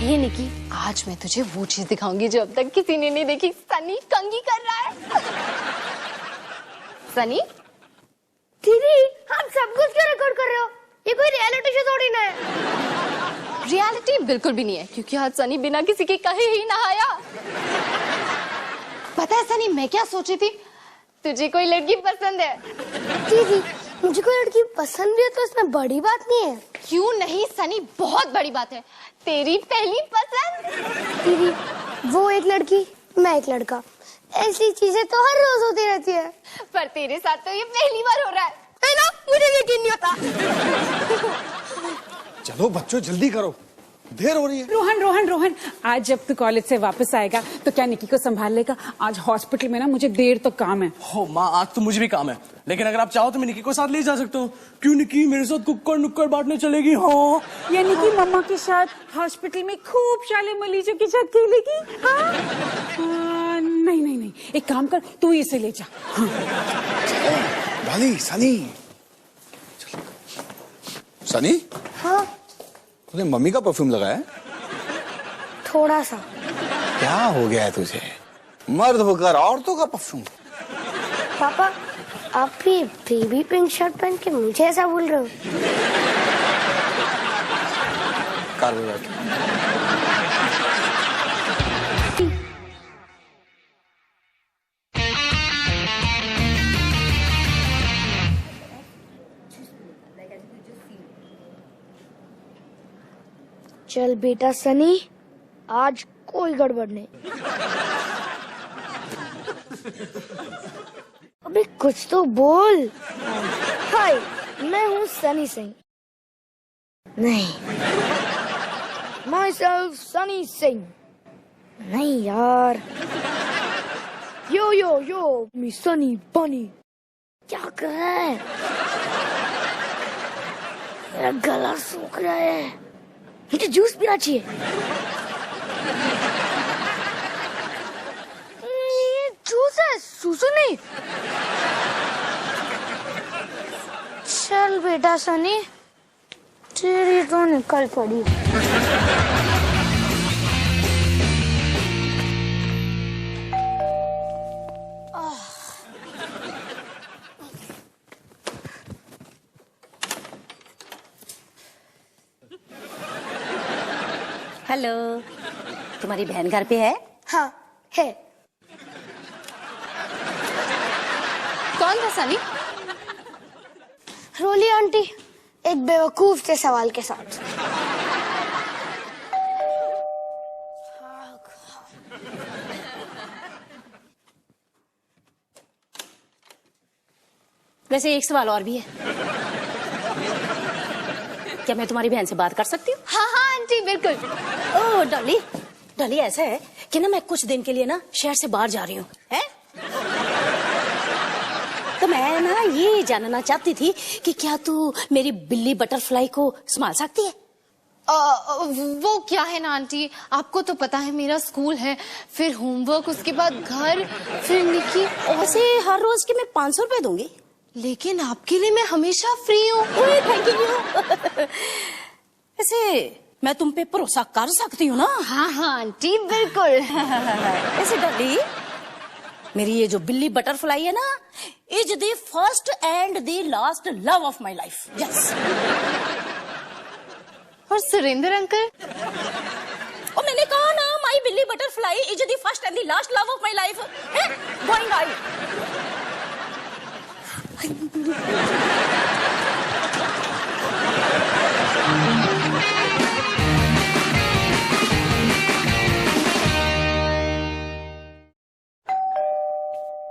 हे निकी, आज मैं तुझे वो चीज दिखाऊंगी जो अब तक किसी ने नहीं देखी। सनी कंघी कर रहा है। सनी दीदी, आप सब कुछ क्यों रिकॉर्ड कर रहे हो? ये कोई रियलिटी शो थोड़ी ना है। रियलिटी बिल्कुल भी नहीं है, क्योंकि आज सनी बिना किसी के कहे ही नहाया। पता है सनी, मैं क्या सोची थी, तुझे कोई लड़की पसंद है। दीदी, मुझे कोई लड़की पसंद भी है तो इसमें बड़ी बात नहीं है। क्यों नहीं सनी, बहुत बड़ी बात है। तेरी पहली पसंद। दीदी, वो एक लड़की, मैं एक लड़का, ऐसी चीजें तो हर रोज होती रहती है। पर तेरे साथ तो ये पहली बार हो रहा है ना? मुझे यकीन नहीं होता। चलो बच्चों जल्दी करो, देर हो रही है। रोहन, आज जब तू कॉलेज से वापस आएगा तो क्या निकी को संभाल लेगा? आज हॉस्पिटल में ना मुझे देर तक काम है। हो माँ, आज तो मुझे भी काम है, लेकिन अगर आप चाहो तो मैं निकी को साथ ले जा सकता हूँ। क्यों निकी मेरे साथ कुक्कर नुक्कर बांटने चलेगी? हाँ, यानी कि मम्मा के साथ हॉस्पिटल में खूब शाले मरीजों के साथ खेलेगी। हाँ? नहीं, एक काम कर, तू इसे ले जा। डाली, सनी। सनी? हाँ? तूने मम्मी का परफ्यूम लगाया है? थोड़ा सा। क्या हो गया है तुझे? मर्द होकर औरतों का परफ्यूम। पापा, आप भी बेबी पिंक शर्ट पहन के मुझे ऐसा बोल रहे हो? कर चल बेटा सनी, आज कोई गड़बड़ नहीं। अबे कुछ तो बोल। हाय, मैं हूँ सनी सिंह। नहीं, myself सनी सिंह। नहीं यार। यो मी सनी बनी। क्या कर रहा है? मेरा गला सूख रहा है, मुझे जूस पीना चाहिए। ये जूस है, सूसू नहीं। चल बेटा सनी, तेरी तो निकल पड़ी। हेलो, तुम्हारी बहन घर पे है? हाँ है। कौन था सनी? रोली आंटी, एक बेवकूफ से सवाल के साथ। वैसे एक सवाल और भी है। क्या मैं तुम्हारी बहन से बात कर सकती हूँ? हाँ आंटी बिल्कुल। ओह डॉली, ऐसा है कि ना मैं कुछ दिन के लिए ना शहर से बाहर जा रही हूँ, है? तो मैं ना ये जानना चाहती थी कि क्या तू मेरी बिल्ली बटरफ्लाई को संभाल सकती है? वो क्या है ना आंटी, आपको तो पता है मेरा स्कूल है, फिर होमवर्क, उसके बाद घर, फिर निकी। वैसे हर रोज के मैं 500 रुपए दूंगी। लेकिन आपके लिए मैं हमेशा फ्री हूँ। Thank you. वैसे मैं तुम पे भरोसा कर सकती हूँ ना? हाँ आंटी बिल्कुल। ऐसे डॉली, मेरी ये जो बिल्ली बटरफ्लाई है ना, is the first and the last love of my life. Yes. और सुरेंद्र अंकल? और मैंने कहा ना, माय बिल्ली butterfly is the first and the last love of my life. Going out.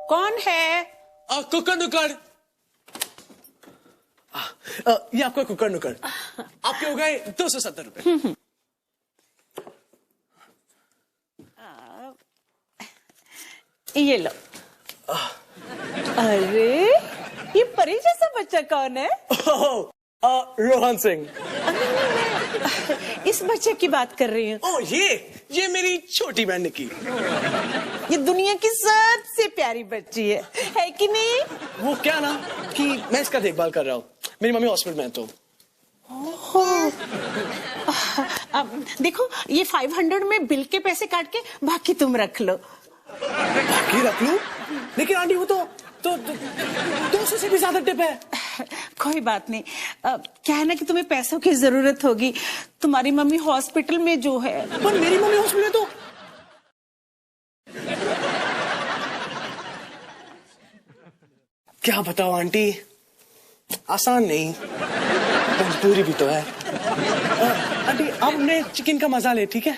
कौन है? कुकर नुकर। ये आपका कुकर नुकर। आपके हो गए 270 रुपए। ये लो। अरे ये परी जैसा बच्चा कौन है? रोहन सिंह। इस बच्चे की बात कर रही हूँ। ओह ये मेरी छोटी बहन निकी। ये दुनिया की सबसे प्यारी बच्ची है कि नहीं? वो क्या ना कि मैं इसका देखभाल कर रहा हूँ, मेरी मम्मी हॉस्पिटल में है तो। देखो ये 500 में बिल के पैसे काट के बाकी तुम रख लो। बाकी रख लूं? लेकिन आंटी वो तो 200 से भी ज्यादा टिप है। कोई बात नहीं। क्या है ना कि तुम्हें पैसों की जरूरत होगी, तुम्हारी मम्मी हॉस्पिटल में जो है। पर मेरी मम्मी हॉस्पिटल में तो क्या बताओ आंटी, आसान नहीं, मजबूरी भी तो है। आंटी अब हमने चिकन का मजा ले, ठीक है?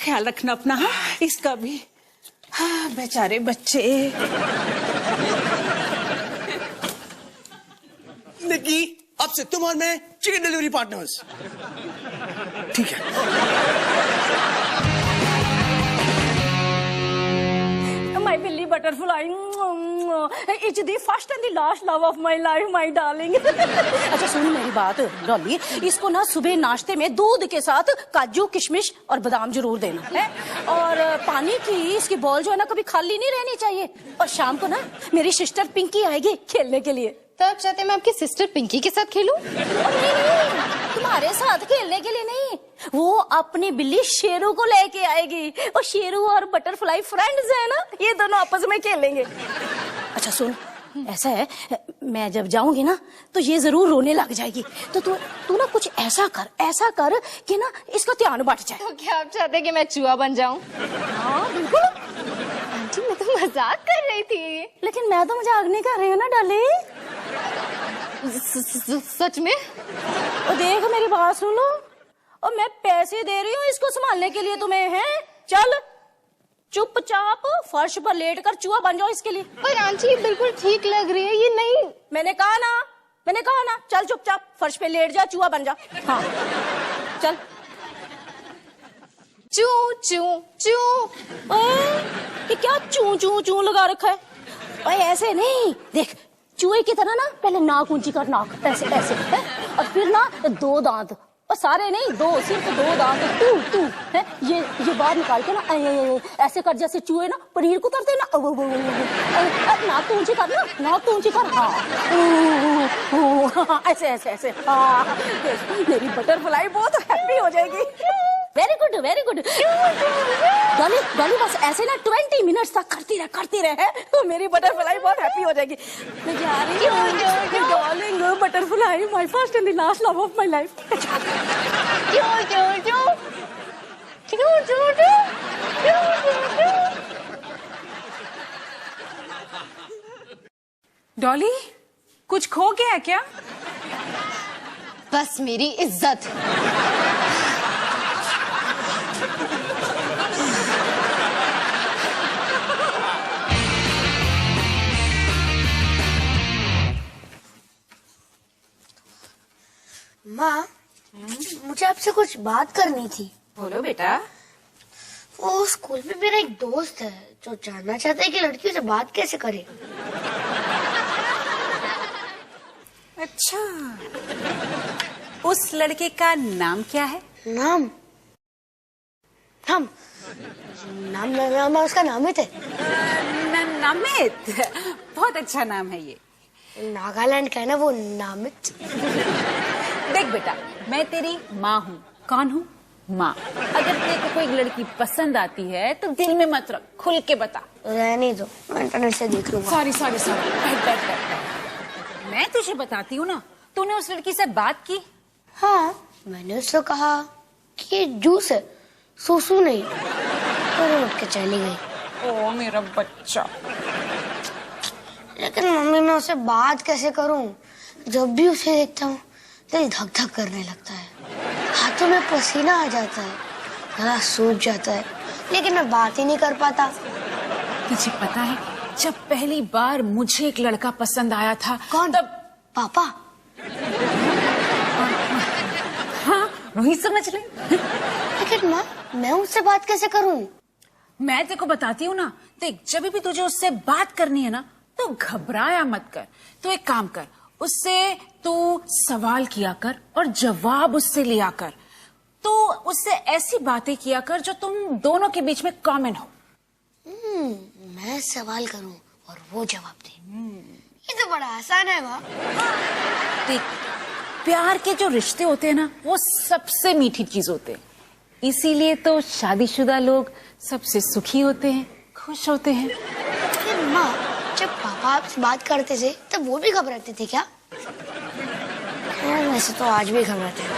ख्याल रखना अपना। हाँ इसका भी। हाँ बेचारे बच्चे। निकी अब से तुम और मैं चिकन डिलीवरी पार्टनर्स, ठीक है? My Billy butterfly, it's the first and the last love of my life, my darling. अच्छा सुन मेरी बात डॉली, इसको ना सुबह नाश्ते में दूध के साथ काजू किशमिश और बादाम जरूर देना है। और पानी की इसकी बॉल जो है ना कभी खाली नहीं रहनी चाहिए। और शाम को ना मेरी सिस्टर पिंकी आएगी खेलने के लिए। तो आप चाहते हैं मैं आपकी सिस्टर पिंकी के साथ खेलूं? नहीं, तुम्हारे साथ खेलने के लिए नहीं, वो अपनी बिल्ली शेरू को लेके आएगी। और शेरू और बटरफ्लाई फ्रेंड्स है ना, ये दोनों आपस में खेलेंगे। अच्छा सुन, ऐसा है मैं जब जाऊंगी ना तो ये जरूर रोने लग जाएगी। तो तू ना कुछ ऐसा कर कि ना इसका ध्यान बढ़ जाए। तो क्या आप चाहते हैं कि मैं चूहा बन जाऊं? हाँ बिल्कुल। आंटी मैं तो मजाक कर रही थी। लेकिन मैं तो मजाक नहीं कर रही हूँ ना डाली। सच में? और देख मेरी बात सुन लो, और मैं पैसे दे रही हूँ इसको संभालने के लिए तुम्हें। हैं चल चुपचाप फर्श पर लेट कर चूहा बन जाओ इसके लिए। पर आंटी ये बिल्कुल ठीक लग रही है। ये नहीं, मैंने कहा ना चल चुपचाप फर्श पे लेट जा, चूहा बन जा। हाँ चल। चू चू चू। ये क्या चू चू चू लगा रखा है? ओए ऐसे नहीं, देख चूहे की तरह ना पहले नाक ऊंची कर, नाक ऐसे ऐसे है? और फिर ना 2 दांत, और सारे नहीं 2, सिर्फ 2 दांत। तू है ये बाहर निकाल के ना ऐसे कर जैसे चूहे ना पनीर को करते ना। नाक तो ऊंची कर ना, नाक तो ऊंची कर। हाँ ऐसे ऐसे ऐसे। हाँ मेरी बटरफ्लाई बहुत हैप्पी हो जाएगी। Very good very good. Dolly बस ऐसे ना 20 मिनट्स तक करती रहे तो मेरी बटरफ्लाई बहुत हैप्पी हो जाएगी। मैं जा रही हूँ Darling butterfly, my first and the last love of my life. Dolly कुछ खो गया क्या? बस मेरी इज्जत। माँ मुझे आपसे कुछ बात करनी थी। बोलो बेटा। वो स्कूल में मेरा एक दोस्त है जो जानना चाहता है कि लड़कियों से बात कैसे करे। अच्छा, उस लड़के का नाम क्या है? नाम नाम उसका नामित है। नामित, बहुत अच्छा नाम है ये। नागालैंड का है ना वो नामित। देख बेटा, मैं तेरी माँ हूँ। कौन हूँ? माँ। अगर तेरे को कोई लड़की पसंद आती है तो दिल में मत रख, खुल के बता। रहने दो, मैं इंटरनेट से देख लूंगा। सॉरी मैं तुझे बताती हूँ ना, तूने उस लड़की से बात की? हाँ मैंने उससे कहा कि ये जूस है, सूसू नहीं। तो उठ के चली गई। ओ मेरा बच्चा। लेकिन मम्मी मैं उससे बात कैसे करूं? जब भी उसे देखता हूँ दिल धक धक करने लगता है, हाथों में पसीना आ जाता है, गला सूख जाता है, लेकिन मैं बात ही नहीं कर पाता। तुझे पता है जब पहली बार मुझे एक लड़का पसंद आया था? कौन? तब पापा? हाँ वही समझ ले। लेकिन माँ मैं उससे बात कैसे करूं? मैं तेको बताती हूँ ना। देख जब भी तुझे उससे बात करनी है ना तो घबराया मत कर। तो एक काम कर, उससे तू सवाल किया कर और जवाब उससे लिया कर। तो उससे ऐसी बातें किया कर जो तुम दोनों के बीच में कॉमन हो। मैं सवाल करूं और वो जवाब दे। ये तो बड़ा आसान है माँ। देख प्यार के जो रिश्ते होते हैं ना, वो सबसे मीठी चीज होते हैं। इसीलिए तो शादीशुदा लोग सबसे सुखी होते हैं, खुश होते हैं। अरे माँ, जब पापा आपसे बात करते थे तब वो भी घबराते थे क्या? वैसे तो आज भी घबराते हैं।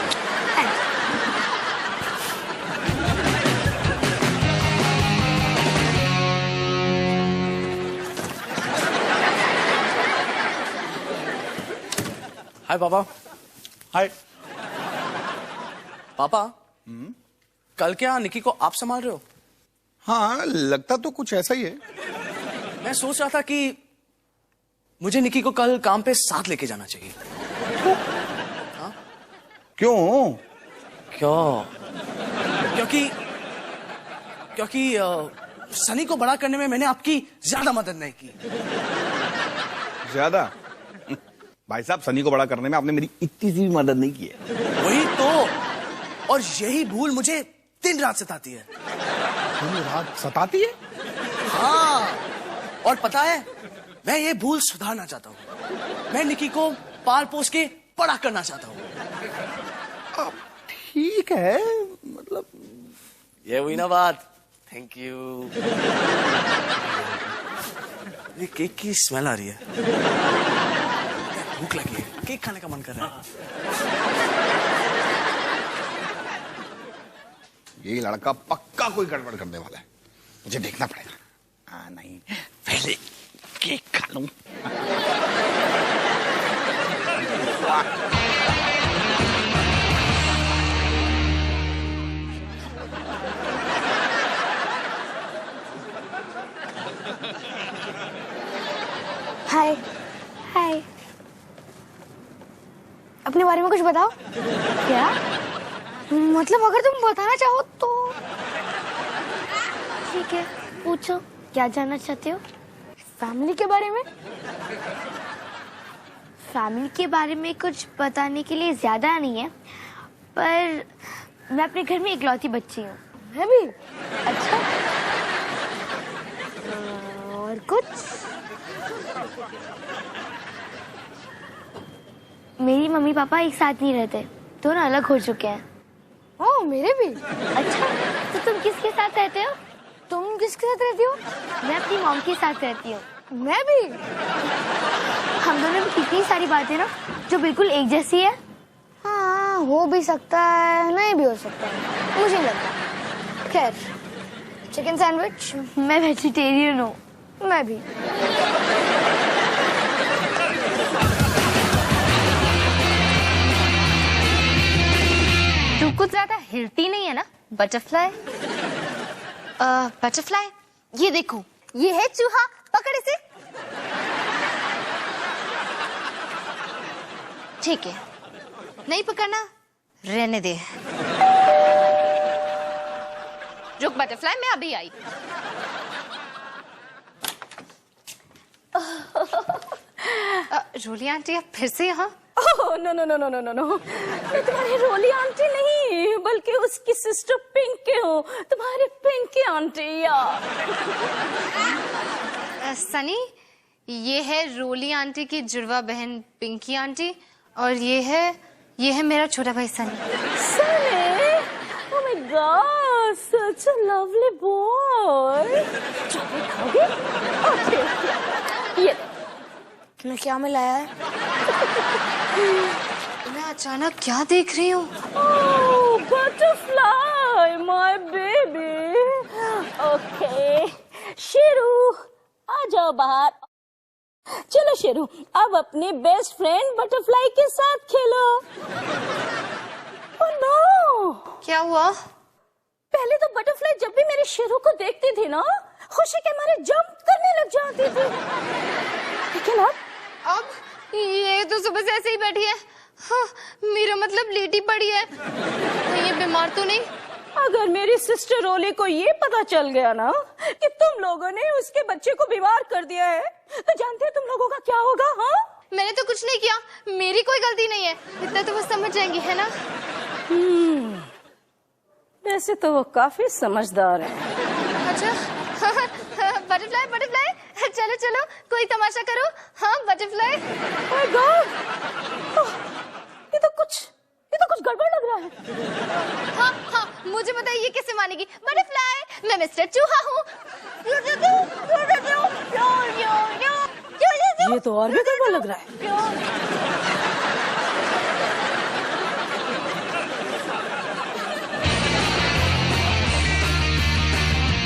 हाय पापा। हाय। पापा, कल क्या निकी को आप संभाल रहे हो? हाँ, लगता तो कुछ ऐसा ही है। मैं सोच रहा था कि मुझे निकी को कल काम पे साथ लेके जाना चाहिए। क्यों? क्यों? क्योंकि सनी को बड़ा करने में मैंने आपकी ज्यादा मदद नहीं की। ज्यादा? भाई साहब, सनी को बड़ा करने में आपने मेरी इतनी सी भी मदद नहीं की है। वही तो, और यही भूल मुझे दिन रात सताती है। दिन रात सताती है? हाँ, और पता है, मैं ये भूल सुधारना चाहता हूँ। मैं निकी को पाल पोस के बड़ा करना चाहता हूँ। ठीक है, मतलब ये हुई ना बात। Thank you. ये केक की स्मेल आ रही है। भूख लगी है, केक खाने का मन कर रहा है। ये लड़का पक्का कोई गड़बड़ करने वाला है, मुझे देखना पड़ेगा। नहीं, पहले केक खा लूं। हाय हाय, अपने बारे में कुछ बताओ। क्या? मतलब अगर तुम बताना चाहो तो ठीक है, पूछो, क्या जानना चाहते हो? फैमिली के बारे में? फैमिली के बारे में कुछ बताने के लिए ज्यादा नहीं है, पर मैं अपने घर में इकलौती बच्ची हूँ। मैं भी? अच्छा, और कुछ? मेरी मम्मी पापा एक साथ नहीं रहते, दोनों अलग हो चुके हैं। ओह, मेरे भी? अच्छा, तो तुम किसके साथ रहते हो? तुम किसके साथ रहती हो? मैं अपनी मॉम के साथ रहती हूँ। मैं भी। हम दोनों में कितनी सारी बातें ना जो बिल्कुल एक जैसी है। हाँ, हो भी सकता है, नहीं भी हो सकता है, मुझे लगता। खैर, चिकन सैंडविच? मैं वेजिटेरियन हूँ। मैं भी। तू कुछ ज्यादा हिलती नहीं है ना बटरफ्लाई? बटरफ्लाई, ये देखो, ये है चूहा, पकड़ इसे। ठीक है, नहीं पकड़ना, रहने दे। रुक बटरफ्लाई, मैं अभी आई। रोली आंटी, आप फिर से यहाँ? Oh no no no no no no no, मैं तुम्हारी रोली आंटी नहीं बल्कि उसकी सिस्टर पिंकी हूँ, तुम्हारी पिंकी आंटी यार। सनी, ये है रोली आंटी की जुड़वा बहन पिंकी आंटी, और ये है मेरा छोटा भाई Sunny. Sunny, oh my God, such a lovely boy. Chocolate खाओगे? ओके, ये तुमने क्या मिलाया है? मैं अचानक क्या देख रही हूँ? Oh, butterfly, my baby. Okay, Sheru, आ जाओ बाहर। चलो शेरू, अब अपने बेस्ट फ्रेंड बटरफ्लाई के साथ खेलो। Oh no! क्या हुआ? पहले तो बटरफ्लाई जब भी मेरे शेरू को देखती थी ना, खुशी के मारे जंप करने लग जाती थी। लेकिन अब ये तो सुबह से ऐसे ही बैठी है। हाँ, मेरा मतलब लेटी पड़ी है। ये बीमार तो नहीं? अगर मेरी सिस्टर रोली को ये पता चल गया ना कि तुम लोगों ने उसके बच्चे को बीमार कर दिया है, तो जानते हो तुम लोगों का क्या होगा? हाँ, मैंने तो कुछ नहीं किया, मेरी कोई गलती नहीं है, इतना तो वो समझ जाएंगी, है ना? वैसे तो वो काफी समझदार है। अच्छा, बटरफ्लाई बटरफ्लाई, चलो चलो कोई तमाशा करो। हाँ बटरफ्लाई। Oh my God! ये तो कुछ गड़बड़ लग रहा है। हाँ हाँ, मुझे बताइए ये कैसे मानेगी? बटरफ्लाई, मैं मिस्टर चूहा हूँ। ये तो और भी गड़बड़ लग रहा है।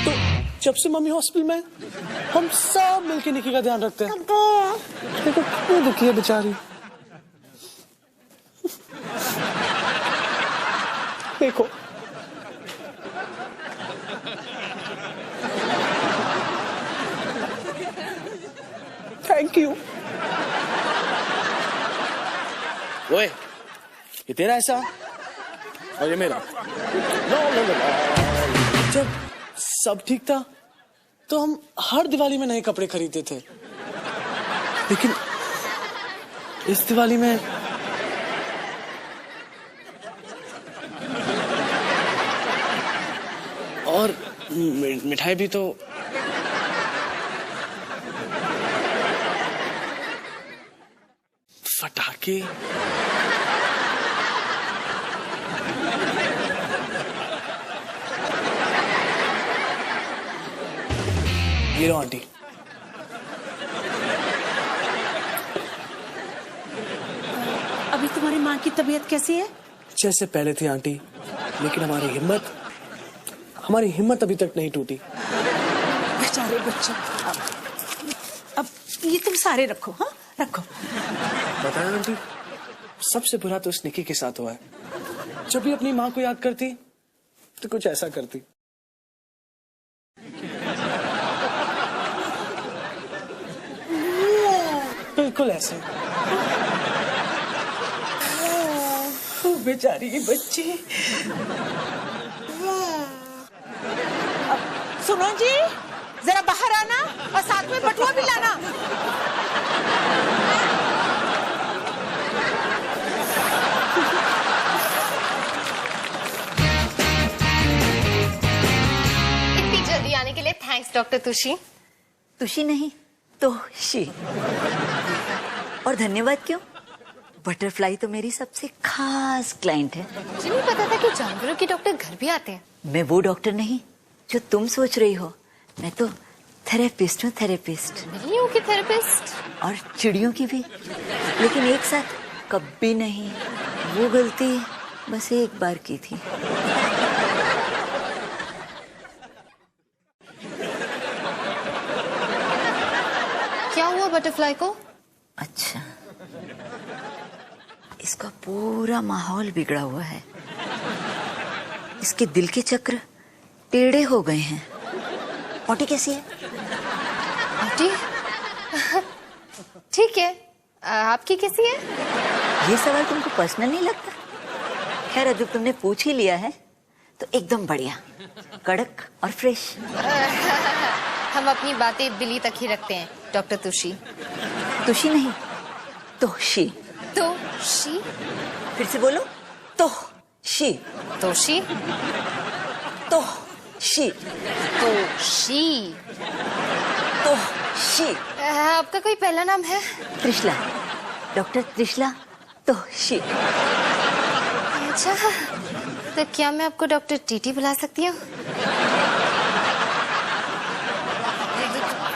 तो जब से मम्मी हॉस्पिटल में, हम सब मिलके निकी का ध्यान रखते हैं। देखो कितनी दुखी है बेचारी। देखो थैंक यू। ओए, ये तेरा ऐसा और ये मेरा। जब सब ठीक था तो हम हर दिवाली में नए कपड़े खरीदते थे, लेकिन इस दिवाली में और मिठाई भी तो फटाके। ये लो आंटी। अभी तुम्हारी माँ की तबीयत कैसी है? जैसे पहले थी आंटी, लेकिन हमारी हिम्मत अभी तक नहीं टूटी। बेचारे बच्चे। अब ये तुम सारे रखो, हाँ रखो। बताया आंटी, सबसे बुरा तो इस निकी के साथ हुआ है। जब भी अपनी माँ को याद करती तो कुछ ऐसा करती। बिल्कुल ऐसे। बेचारी बच्ची। सुनो जी, जरा बाहर आना और साथ में बटुआ भी लाना। इतनी जल्दी आने के लिए थैंक्स डॉक्टर तुशी। तुशी नहीं, तोशी। और धन्यवाद क्यों? बटरफ्लाई तो मेरी सबसे खास क्लाइंट है। मुझे नहीं पता था कि जानवरों के डॉक्टर घर भी आते हैं। मैं वो डॉक्टर नहीं जो तुम सोच रही हो। मैं तो थेरेपिस्ट हूँ, थेरेपिस्ट। बिल्लियों की थेरेपिस्ट? और चिड़ियों की भी, लेकिन एक साथ कभी नहीं। वो गलती बस एक बार की थी। क्या हुआ बटरफ्लाई को? अच्छा, इसका पूरा माहौल बिगड़ा हुआ है। इसके दिल के चक्र टेढ़े हो गए हैं। पॉटी कैसी है? आंटी ठीक है, आपकी कैसी है? ये सवाल तुमको पर्सनल नहीं लगता? खैर, अब जब तुमने पूछ ही लिया है तो एकदम बढ़िया, कड़क और फ्रेश। हम अपनी बातें दिल्ली तक ही रखते हैं डॉक्टर तुशी। तुशी नहीं, तोशी। तोशी? फिर से बोलो, तोशी। तोशी? तोशी। तोशी। तोशी। आपका कोई पहला नाम है? त्रिशला, डॉक्टर त्रिशला तोशी। अच्छा, तो क्या मैं आपको डॉक्टर टीटी बुला सकती हूँ?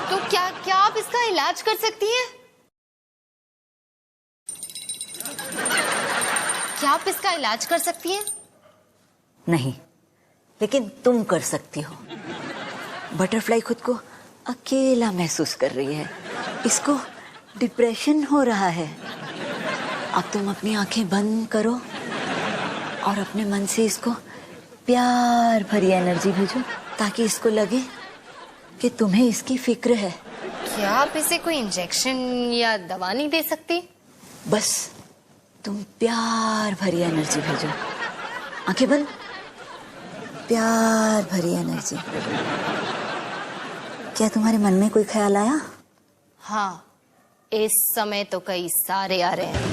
तो क्या क्या आप इसका इलाज कर सकती हैं? क्या आप इसका इलाज कर सकती हैं? नहीं, लेकिन तुम कर सकती हो। बटरफ्लाई खुद को अकेला महसूस कर रही है। इसको डिप्रेशन हो रहा है। अब तुम अपनी आंखें बंद करो और अपने मन से इसको प्यार भरी एनर्जी भेजो, ताकि इसको लगे कि तुम्हें इसकी फिक्र है। क्या आप इसे कोई इंजेक्शन या दवा नहीं दे सकती? बस तुम प्यार भरी एनर्जी भेजो। आंखें बंद, प्यार भरी एनर्जी। क्या तुम्हारे मन में कोई ख्याल आया? हाँ, इस समय तो कई सारे आ रहे हैं।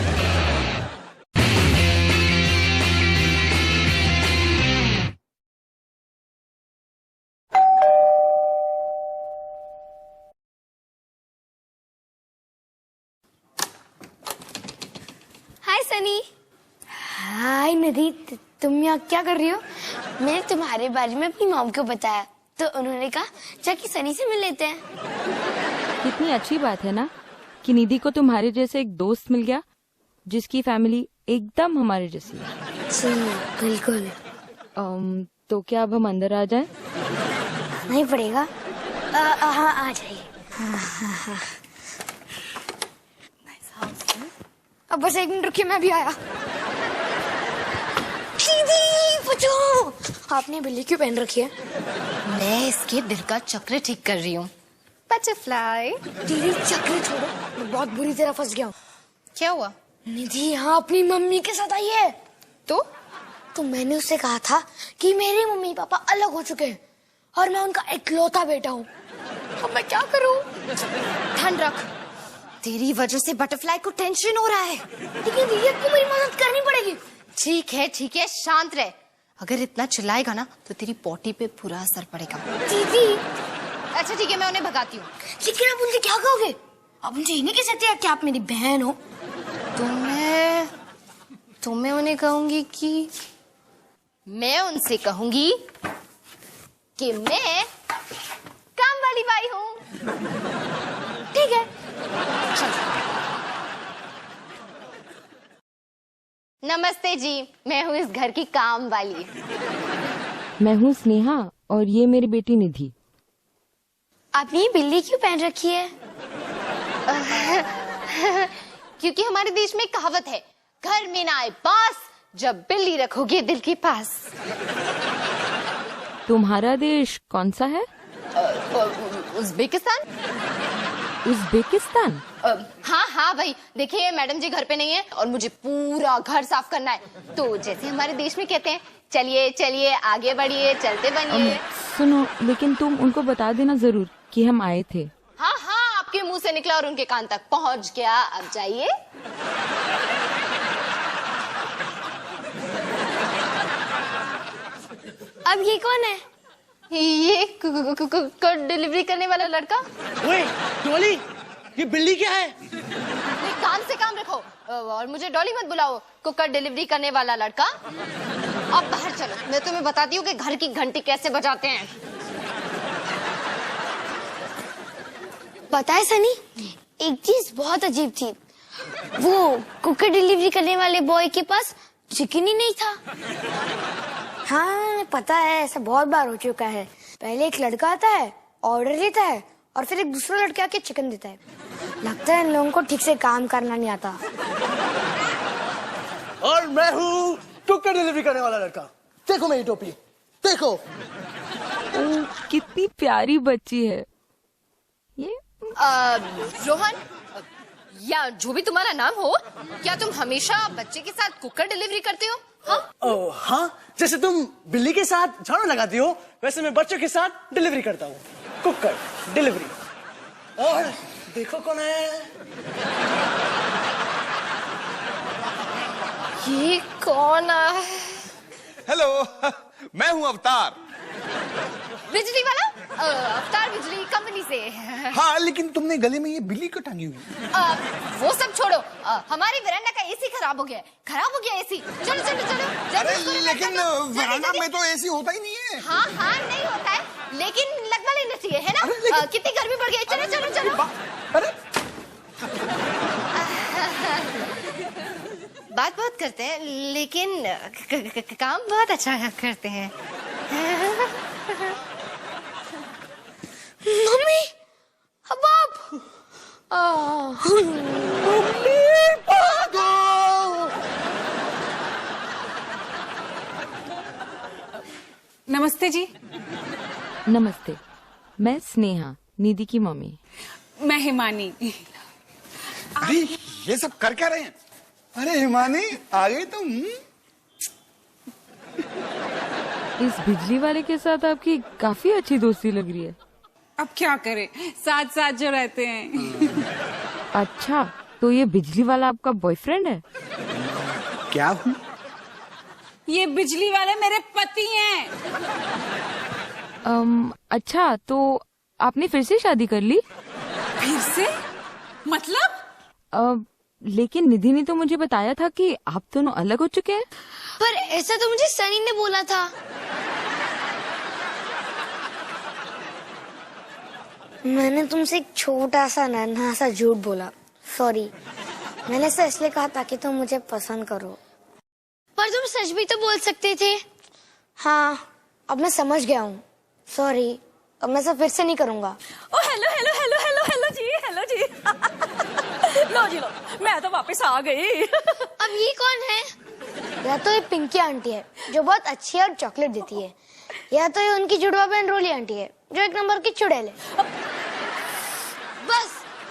हाय सनी। तुम यहाँ क्या कर रही हो? मैंने तुम्हारे बारे में अपनी मॉम को बताया तो उन्होंने कहा जाके सनी से मिल लेते हैं। कितनी अच्छी बात है ना कि निधि को तुम्हारे जैसे एक दोस्त मिल गया जिसकी फैमिली एकदम हमारे जैसी है। जी बिल्कुल। तो क्या अब हम अंदर आ जाएं? नहीं पड़ेगा। हाँ आ जाइए। अब बस 1 मिनट रुकिए, मैं भी आया। दीदी बचाओ, आपने बिल्ली क्यों पहन रखी है? मैं इसके दिल का चक्र ठीक कर रही हूँ। बटरफ्लाई। दीदी चक्र छोड़ो, मैं बहुत बुरी तरह फंस गया हूँ। क्या हुआ? निधि यहाँ अपनी मम्मी के साथ आई है। तो मैंने उससे कहा था कि मेरे मम्मी पापा अलग हो चुके हैं और मैं उनका इकलौता बेटा हूँ। अब मैं क्या करूँ? ध्यान रख, तेरी वजह से बटरफ्लाई को टेंशन हो रहा है। लेकिन दीदी आपको मेरी मदद करनी पड़ेगी। ठीक है, शांत रह। अगर इतना चिल्लाएगा ना तो तेरी पॉटी पे बुरा असर पड़ेगा। दीदी अच्छा ठीक है, मैं उन्हें भगाती हूँ। लेकिन आप उनसे क्या कहोगे? आप उनसे ये नहीं कह सकते कि आप मेरी बहन हो। तो मैं उन्हें कहूंगी कि मैं उनसे कहूंगी कि मैं काम वाली बाई हूँ। ठीक है। नमस्ते जी, मैं हूँ इस घर की काम वाली। मैं हूँ स्नेहा और ये मेरी बेटी निधि। आपने ये बिल्ली क्यों पहन रखी है? क्योंकि हमारे देश में कहावत है, घर में ना आए बास, जब बिल्ली रखोगे दिल के पास। तुम्हारा देश कौन सा है? उज़्बेकिस्तान। उज़्बेकिस्तान? हाँ भाई, देखिए मैडम जी घर पे नहीं है और मुझे पूरा घर साफ करना है। तो जैसे हमारे देश में कहते हैं, चलिए आगे बढ़िए, चलते बनिए। सुनो, लेकिन तुम उनको बता देना जरूर कि हम आए थे। हाँ, आपके मुंह से निकला और उनके कान तक पहुंच गया। अब जाइए। अब ये कौन है? ये डिलीवरी करने वाला लड़का। ओए डॉली, ये बिल्ली क्या है? नहीं, काम से काम रखो और मुझे डॉली मत बुलाओ। कुकर डिलीवरी करने वाला लड़का। अब बाहर चलो, मैं तुम्हें बताती हूँ कि घर की घंटी कैसे बजाते हैं। पता है सनी, एक चीज बहुत अजीब थी। वो कुकर डिलीवरी करने वाले बॉय के पास चिकन ही नहीं था। हाँ पता है, ऐसा बहुत बार हो चुका है। पहले एक लड़का आता है, ऑर्डर लेता है और फिर एक दूसरा लड़का आके चिकन देता है। लगता है इन लोगों को ठीक से काम करना नहीं आता। और मैं हूँ कुकर डिलीवरी करने वाला लड़का। देखो मेरी टोपी, देखो। कितनी प्यारी बच्ची है ये। रोहन, या जो भी तुम्हारा नाम हो, क्या तुम हमेशा बच्चे के साथ कुकर डिलीवरी करते हो? हाँ? हाँ, जैसे तुम बिल्ली के साथ झाड़ू लगाती हो, वैसे मैं बच्चों के साथ डिलीवरी करता हूँ। Cooker delivery. और देखो कौन है। ये कौन है? हेलो, मैं हूँ अवतार। बिजली वाला? अवतार बिजली कंपनी से। हाँ, लेकिन तुमने गले में ये बिल्ली क्यों टांगी हुई? वो सब छोड़ो, हमारी वरांडा का एसी खराब हो गया है। खराब हो गया एसी। चलो अरे लेकिन वरांडा में तो एसी होता ही नहीं है। हाँ नहीं होता है, लेकिन लगवा लेना चाहिए, है ना? कितनी गर्मी बढ़ गई। चलो। अरे बात बहुत करते हैं, लेकिन काम बहुत अच्छा करते हैं। मम्मी, अब आप। नमस्ते जी। नमस्ते, मैं स्नेहा, निधि की मम्मी। मैं हिमानी। अरे ये सब कर क्या रहे हैं? अरे हिमानी, आ गई तुम? इस बिजली वाले के साथ आपकी काफी अच्छी दोस्ती लग रही है। अब क्या करें, साथ साथ जो रहते हैं। अच्छा, तो ये बिजली वाला आपका बॉयफ्रेंड है? क्या हूँ? ये बिजली वाले मेरे पति हैं। अच्छा, तो आपने फिर से शादी कर ली? फिर से? मतलब? लेकिन निधि ने तो मुझे बताया था कि आप दोनों अलग हो चुके हैं। पर ऐसा तो मुझे सनी ने बोला था। मैंने तुमसे एक छोटा सा नन्हा सा झूठ बोला, सॉरी। मैंने ऐसा इसलिए कहा ताकि तुम मुझे पसंद करो। पर तुम सच भी तो बोल सकते थे। हाँ, अब मैं समझ गया हूँ, सॉरी। अब मैं ऐसा फिर से नहीं करूँगा। Oh hello hello hello hello hello जी, हेलो जी। लो जी लो, मैं तो वापस आ गई। अब ये कौन है? या तो ये पिंकी आंटी है जो बहुत अच्छी है और चॉकलेट देती है, या तो ये उनकी जुड़वा बहन रोली आंटी है जो एक नंबर की चुड़ैल है। बस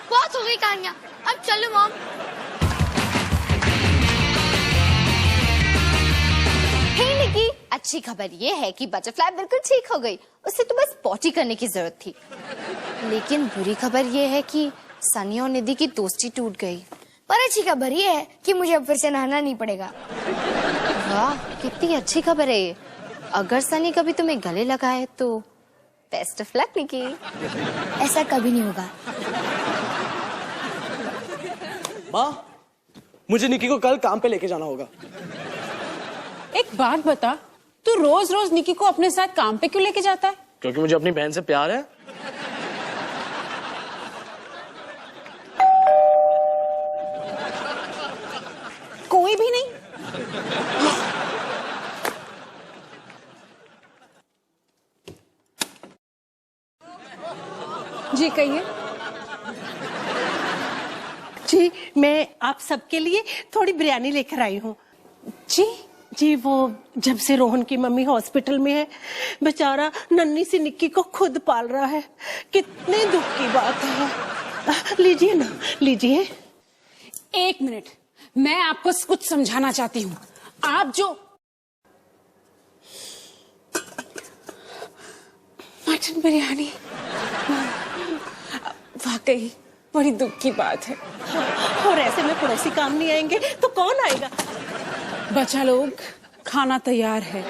बहुत हो गई कहानियां, अब चलो मॉम। हे निकी, अच्छी खबर ये है कि बटरफ्लाई बिल्कुल ठीक हो गई। उसे तो बस पॉटी करने की जरूरत थी। लेकिन बुरी खबर ये है कि सनी और निधि की दोस्ती टूट गई। पर अच्छी खबर ये है कि मुझे अब फिर से नहाना नहीं पड़ेगा। वाह, कितनी अच्छी खबर है ये। अगर सनी कभी तुम्हें गले लगाए तो बेस्ट ऑफ लक निकी। ऐसा कभी नहीं होगा। माँ, मुझे निकी को कल काम पे लेके जाना होगा। एक बात बता, तू रोज रोज निकी को अपने साथ काम पे क्यों लेके जाता है? क्योंकि मुझे अपनी बहन से प्यार है। कोई भी नहीं। जी कहिए। जी, मैं आप सबके लिए थोड़ी बिरयानी लेकर आई हूँ। जी जी, वो जब से रोहन की मम्मी हॉस्पिटल में है, बेचारा नन्ही सी निक्की को खुद पाल रहा है। कितने दुख की बात है। लीजिए ना, लीजिए। एक मिनट, मैं आपको कुछ समझाना चाहती हूँ। आप जो मटन बिरयानी, वाकई बड़ी दुख की बात है। और ऐसे में पड़ोसी काम नहीं आएंगे तो कौन आएगा? बच्चा लोग, खाना तैयार है।